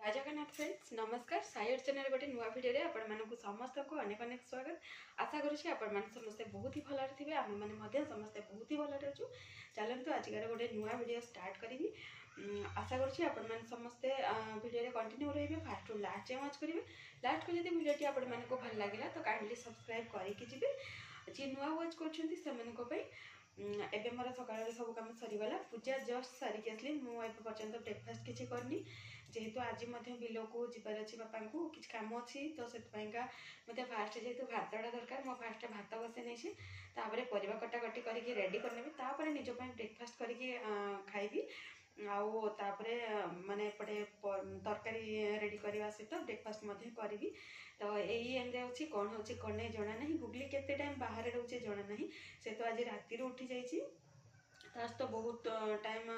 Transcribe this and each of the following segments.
जय जगन्नाथ फ्रेंड्स नमस्कार सायर चैनल गोटे नुआ भिडियो आपण मानक समस्त को अनेक अनेक स्वागत आशा करुँचे आपण मैंने समस्ते बहुत ही भलरे थे आम मैंने समस्ते बहुत ही भलरे अच्छु चलतु आजिकार गोटे नुआ भिडियो स्टार्ट करी आशा करुँचे आपण मैंने समस्ते भिडियो कंटिन्यू रही फास्ट रु लास्ट जाए वाच करेंगे लास्ट को जब भिडियोटी आपण मानक भल लगे तो काइंडली सब्सक्राइब करके जी जी नुआ वाच कर एबे मोर सकाळ सब काम सरीगला पूजा जस्ट सारिक आसली मुझे पर्यंत ब्रेकफास्ट किसी करनी जेहेतु आज बिल को जीवार अच्छी बापा को किसी कम अच्छी तो से मत फास्ट जेहेतु भातटा दरकार मो फास्ट भात बसई नहीं परिवा कटाकटी करके रेडी करने निजपाई ब्रेकफास्ट करके खाइबी आउे माने एपटे तरकारी रेडी करने सहित ब्रेकफास्ट करी तो यही एंगे अच्छी कौन होची कौन नहीं जना ना गुगली केते टाइम बाहर रोचे जना ना से तो आज राति उठी जाइए तास तो बहुत टाइम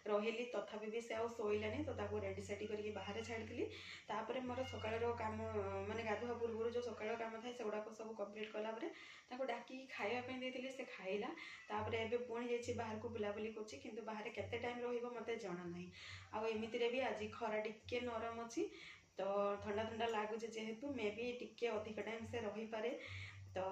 रही तथापि भी से आउ शोलानी तो ताको रेडी सेडी करके बाहर छाड़ी तापर मोर सकाळ काम माने गाधुआ पूर्व जो सकाळ काम थाए से गुड़ाक सब कंप्लीट कलापर डाकी खावाई देती से खाइला तापर एबे पुणी जाइए बाहर को बुलाबुली करछि किंतु बाहर केते टाइम रहिबो मते जना नाही आ एमितिरे भी आज खरा टिके नरम अच्छी तो ठंडा ठंडा लगुच जेहेतु मे भी टिके अधिक टाइम से रही पारे तो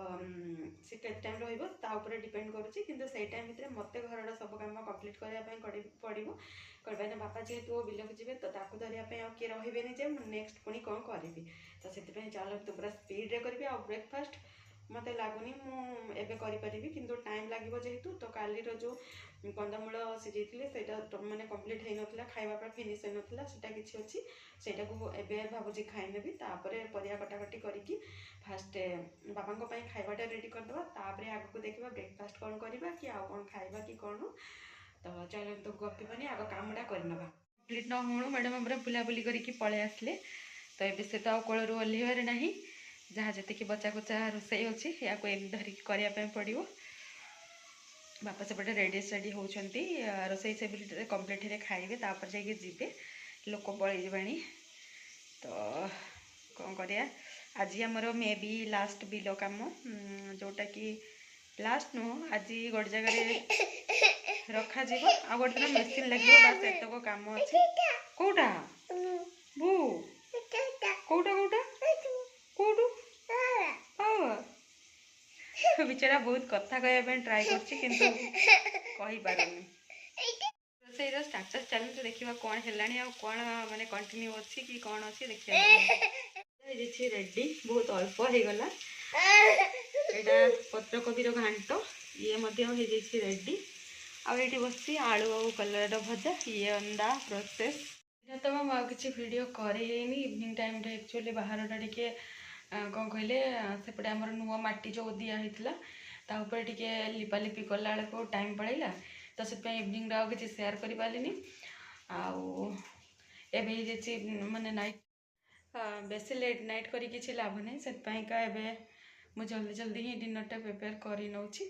से के टाइम रोपर डिपेंड करुच्ची किंतु से टाइम भितर मत घर सब कम कंप्लीट करने पड़ो कहीं बापा जेहेतु बिल को जी तो ताकू धरने किए रे नेक्स्ट पुणी कौन करी तो से चलते पूरा स्पीड करी आ ब्रेकफास्ट मत लगुनि मुझे करी किंतु टाइम लगे जेहेतु तो काली जो कंदमूल सीझे से मैंने कम्प्लीट हो नाला खावापा फिनिश हो नाला से किसी अच्छी से भावुँ खाईनेबी परिया कटाकटी करके फास्ट बापा खावाटा रेडी करदे तापर आग को देखा ब्रेकफास्ट कौन करवा कि आउ कौन खाइबा कि कौन तो चलते गपिबानी आग कामटा करना कम्प्लीट न हो मैडम पूरा बुलाबुली करके पलि आसले तो ये से तो आउ कल ओह्लैबार ना जहाँ जी बचा कुचा रोसई अच्छी या धरिकी करने पड़ो बापा सेपटे रेडी सेडी होती रोसई से कम्प्लीट खाइबे तापर जाके जीवे लोक पलैजाणी तो कौन करिया आज आमर मे बी लास्ट बिल कम जोटा कि लास्ट नुह आज गोटे जगह रखा जीव आ गोटे दिन मेसीन लगे बास एतक कम अच्छे कौटा बू कौटा कौटा कौटू बेचारा बहुत कथा कहवाई ट्राए कर रोसईर स्टाटस चलते देखा कौन है कौन माने कंटिन्यू अच्छी कि कौन अच्छी देखिए रेडी बहुत अल्प हो गला यहाँ पत्रकोबीर घांट ये रेडी आठी बस आलू आउ कलर भजा ये अंडा प्रोसेस तो मुझे किसी वीडियो करे इवनिंग टाइम एक्चुअली बाहर टे कौन कहले सेपटे आमर नुआ माटी जो दिया होता टे लिपालिपि कला बेलू टाइम पड़ेगा तो से इवनिंग किसी सेयार कर पारे आए माने नाइट बेसी लेट नाइट करी किसी लाभ नहीं से मुझे जल्दी जल्दी ही डिनर प्रिपेयर कर नौची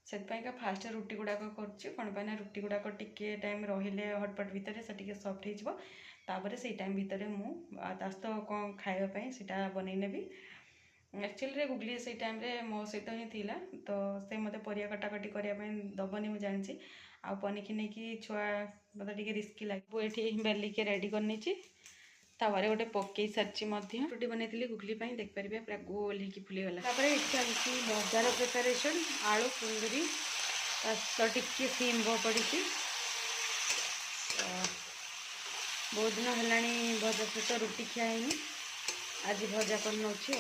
से फास्ट रुटी गुड़ाक कर रुटी गुड़ाक टिके टाइम रहिले हटपट भितर से सफ्ट होपर से टाइम भितर मुझे कौन खावाई से बनई नेबी एक्चुअली गुगली से टाइम रे मो सहित ही थिला तो से मते परिया कटाकटी करने दबनी मुझे जानी आ पनिकी नहीं छुआ मतलब टे रिस्की लगे ये बेली के रेडी करनी तावे गोटे पकई सारी रुटी बनई गुगली देखिपारे पूरा गोल हो फुलीगला चलती भजार प्रिपेरेसन आलू कुंदरी तो टिके सीम पड़ी बहुत दिन है भजा सहित रुटी खियानी आज भजा कर नौची।